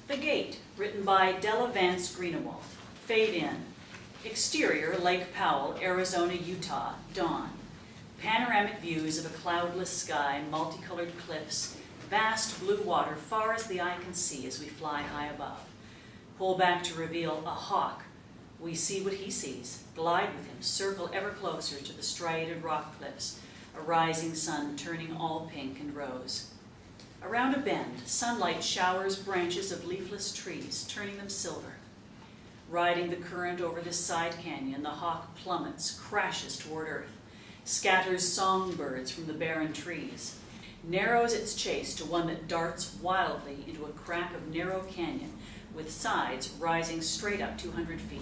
The Gate, written by Della Vance Greenawalt. Fade in. Exterior, Lake Powell, Arizona, Utah, dawn. Panoramic views of a cloudless sky, multicolored cliffs, vast blue water far as the eye can see as we fly high above. Pull back to reveal a hawk. We see what he sees, glide with him, circle ever closer to the striated rock cliffs, a rising sun turning all pink and rose. Around a bend, sunlight showers branches of leafless trees, turning them silver. Riding the current over this side canyon, the hawk plummets, crashes toward earth, scatters songbirds from the barren trees, narrows its chase to one that darts wildly into a crack of narrow canyon with sides rising straight up 200 feet.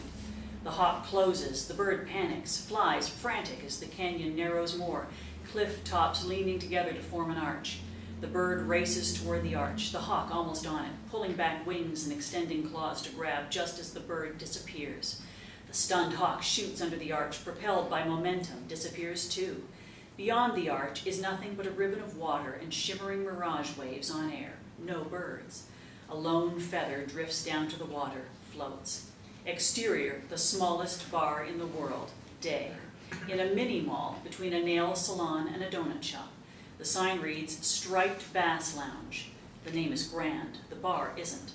The hawk closes, the bird panics, flies frantic as the canyon narrows more, cliff tops leaning together to form an arch. The bird races toward the arch, the hawk almost on it, pulling back wings and extending claws to grab just as the bird disappears. The stunned hawk shoots under the arch, propelled by momentum, disappears too. Beyond the arch is nothing but a ribbon of water and shimmering mirage waves on air. No birds. A lone feather drifts down to the water, floats. Exterior, the smallest bar in the world, day. In a mini mall between a nail salon and a donut shop. The sign reads, Striped Bass Lounge. The name is grand, the bar isn't.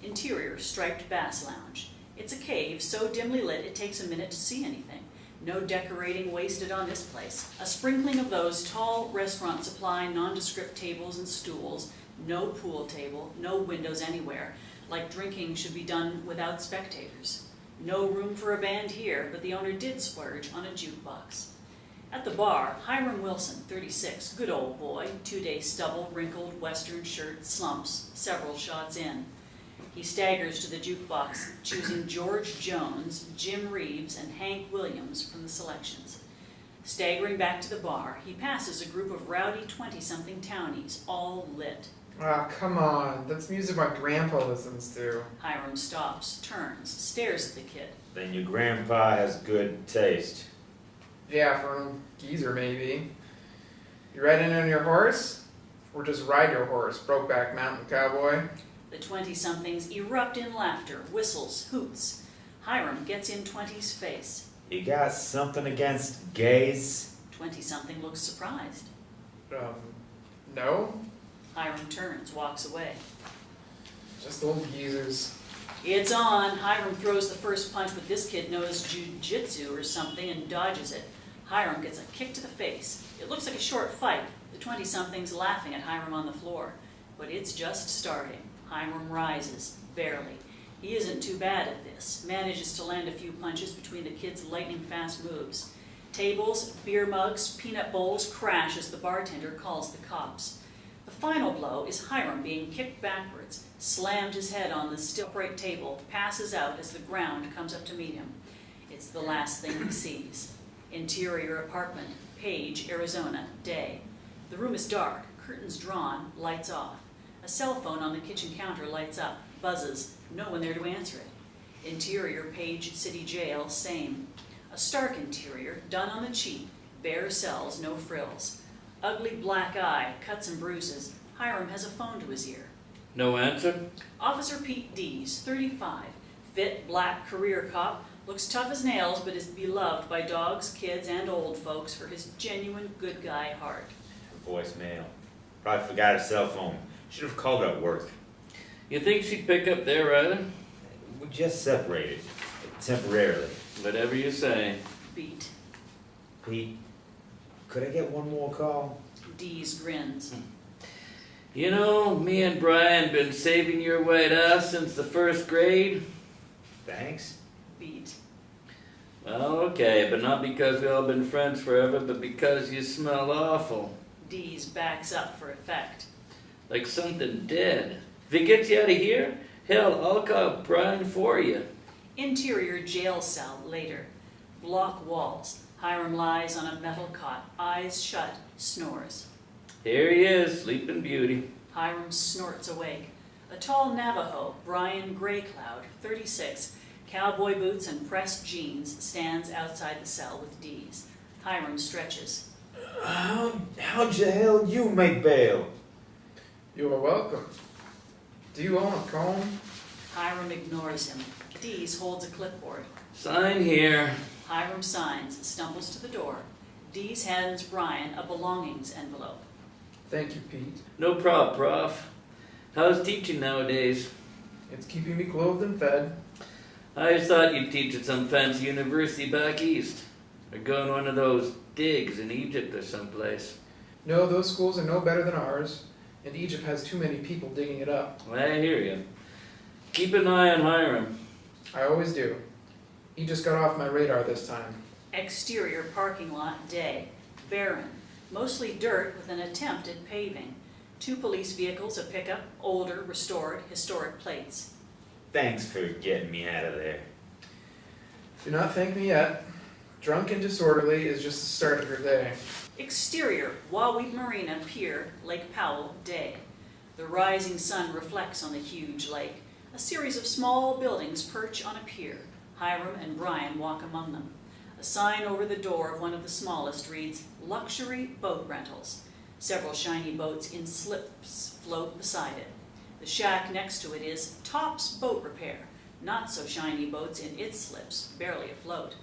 Interior, Striped Bass Lounge. It's a cave so dimly lit it takes a minute to see anything. No decorating wasted on this place. A sprinkling of those tall restaurant supply nondescript tables and stools, no pool table, no windows anywhere, like drinking should be done without spectators. No room for a band here, but the owner did splurge on a jukebox. At the bar, Hiram Wilson, 36, good old boy, 2-day stubble, wrinkled western shirt, slumps, several shots in. He staggers to the jukebox, choosing George Jones, Jim Reeves, and Hank Williams from the selections. Staggering back to the bar, he passes a group of rowdy 20-something townies, all lit. Ah, come on. That's music my grandpa listens to. Hiram stops, turns, stares at the kid. Then your grandpa has good taste. Yeah, for a geezer, maybe. You riding on your horse? Or just ride your horse, Brokeback Mountain cowboy? The 20-somethings erupt in laughter, whistles, hoots. Hiram gets in 20's face. You got something against gays? 20-something looks surprised. No? Hiram turns, walks away. Just old geezers. It's on. Hiram throws the first punch, but this kid knows jiu-jitsu or something and dodges it. Hiram gets a kick to the face. It looks like a short fight. The 20-something's laughing at Hiram on the floor. But it's just starting. Hiram rises, barely. He isn't too bad at this. Manages to land a few punches between the kid's lightning-fast moves. Tables, beer mugs, peanut bowls crash as the bartender calls the cops. The final blow is Hiram being kicked backwards, slammed his head on the still upright table, passes out as the ground comes up to meet him. It's the last thing he sees. Interior apartment, Page, Arizona, day. The room is dark, curtains drawn, lights off. A cell phone on the kitchen counter lights up, buzzes, no one there to answer it. Interior, Page City Jail, same. A stark interior, done on the cheap, bare cells, no frills. Ugly black eye, cuts and bruises. Hiram has a phone to his ear. No answer? Officer Pete Dees, 35, fit, black career cop, looks tough as nails but is beloved by dogs, kids, and old folks for his genuine good guy heart. Voicemail. Probably forgot her cell phone. Should have called her at work. You think she'd pick up there either? We just separated. Temporarily. Whatever you say. Beat. Pete, could I get one more call? Dees grins. You know, me and Brian been saving your white ass since the first grade. Thanks. Beat. Well, okay, but not because we all been friends forever, but because you smell awful. Dees backs up for effect. Like something dead. If it gets you out of here, hell, I'll call Brian for you. Interior jail cell later. Block walls. Hiram lies on a metal cot, eyes shut, snores. Here he is, Sleeping Beauty. Hiram snorts awake. A tall Navajo, Brian Greycloud, 36, cowboy boots and pressed jeans, stands outside the cell with Dees. Hiram stretches. How'd the hell you make bail? You are welcome. Do you own a comb? Hiram ignores him. Dees holds a clipboard. Sign here. Hiram signs, stumbles to the door. Dees hands Brian a belongings envelope. Thank you, Pete. No prob, Prof. How's teaching nowadays? It's keeping me clothed and fed. I just thought you'd teach at some fancy university back east. Or go in one of those digs in Egypt or someplace. No, those schools are no better than ours, and Egypt has too many people digging it up. I hear you. Keep an eye on Hiram. I always do. He just got off my radar this time. Exterior parking lot day. Barren. Mostly dirt with an attempt at paving. 2 police vehicles, a pickup, older, restored, historic plates. Thanks for getting me out of there. Do not thank me yet. Drunk and disorderly is just the start of her day. Exterior, Wawee Marina Pier, Lake Powell, day. The rising sun reflects on the huge lake. A series of small buildings perch on a pier. Hiram and Brian walk among them. A sign over the door of one of the smallest reads, Luxury Boat Rentals. Several shiny boats in slips float beside it. The shack next to it is Tops Boat Repair. Not so shiny boats in its slips, barely afloat.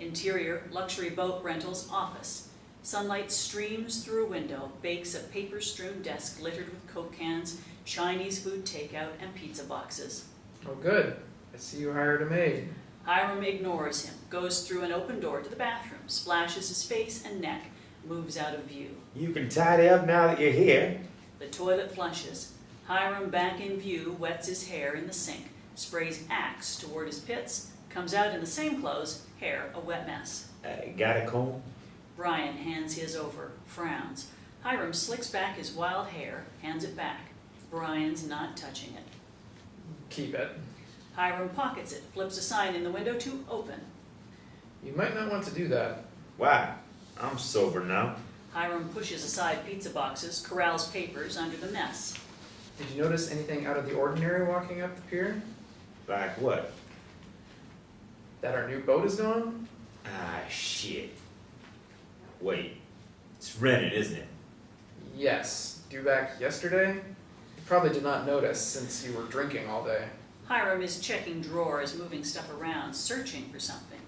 Interior, Luxury Boat Rentals office. Sunlight streams through a window, bakes a paper-strewn desk littered with Coke cans, Chinese food takeout, and pizza boxes. Oh, good. I see you hired a maid. Hiram ignores him, goes through an open door to the bathroom, splashes his face and neck, moves out of view. You can tidy up now that you're here. The toilet flushes. Hiram, back in view, wets his hair in the sink, sprays Axe toward his pits, comes out in the same clothes, hair a wet mess. Got a comb? Brian hands his over, frowns. Hiram slicks back his wild hair, hands it back. Brian's not touching it. Keep it. Hiram pockets it, flips a sign in the window to open. You might not want to do that. Why? I'm sober now. Hiram pushes aside pizza boxes, corrals papers under the mess. Did you notice anything out of the ordinary walking up the pier? Like what? That our new boat is gone? Ah, shit. Wait, it's rented, isn't it? Yes. Due back yesterday? You probably did not notice since you were drinking all day. Hiram is checking drawers, moving stuff around, searching for something.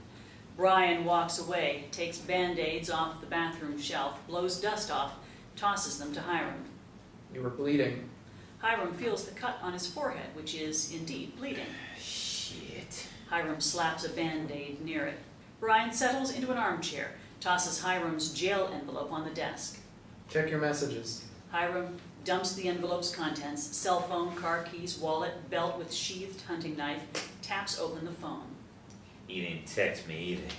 Brian walks away, takes Band-Aids off the bathroom shelf, blows dust off, tosses them to Hiram. You were bleeding. Hiram feels the cut on his forehead, which is indeed bleeding. Shit. Hiram slaps a Band-Aid near it. Brian settles into an armchair, tosses Hiram's jail envelope on the desk. Check your messages. Hiram dumps the envelope's contents, cell phone, car keys, wallet, belt with sheathed hunting knife, taps open the phone. He didn't text me either.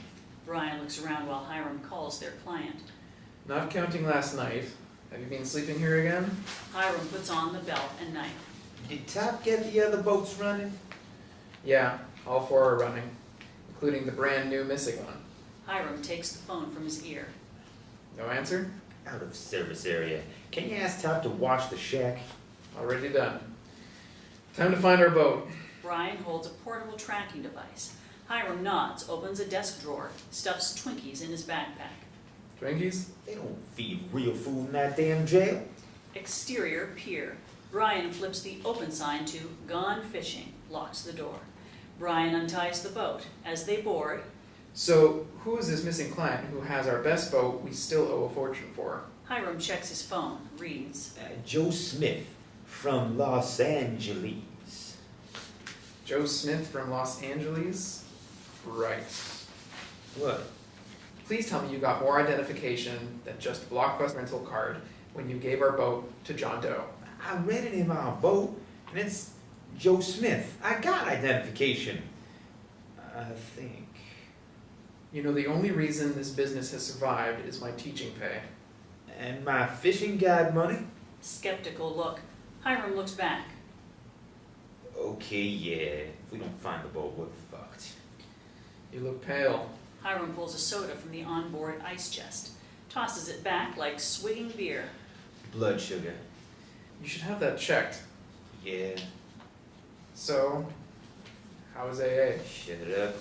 Brian looks around while Hiram calls their client. Not counting last night. Have you been sleeping here again? Hiram puts on the belt and knife. Did Top get the other boats running? Yeah, all 4 are running, including the brand new missing one. Hiram takes the phone from his ear. No answer? Out of service area. Can you ask Top to watch the shack? Already done. Time to find our boat. Brian holds a portable tracking device. Hiram nods, opens a desk drawer, stuffs Twinkies in his backpack. Twinkies? They don't feed real food in that damn jail. Exterior pier. Brian flips the open sign to Gone Fishing, locks the door. Brian unties the boat. As they board, So, who is this missing client who has our best boat we still owe a fortune for? Hiram checks his phone, reads. Joe Smith from Los Angeles. Joe Smith from Los Angeles? Right. What? Please tell me you got more identification than just a Blockbuster rental card when you gave our boat to John Doe. I rented him our boat, and it's Joe Smith. I got identification. I think. You know, the only reason this business has survived is my teaching pay. And my fishing guide money? Skeptical look. Hiram looks back. Okay, yeah. If we don't find the boat, we're fucked. You look pale. Hiram pulls a soda from the onboard ice chest, tosses it back like swigging beer. Blood sugar. You should have that checked. Yeah. So, how is AA? Shut up.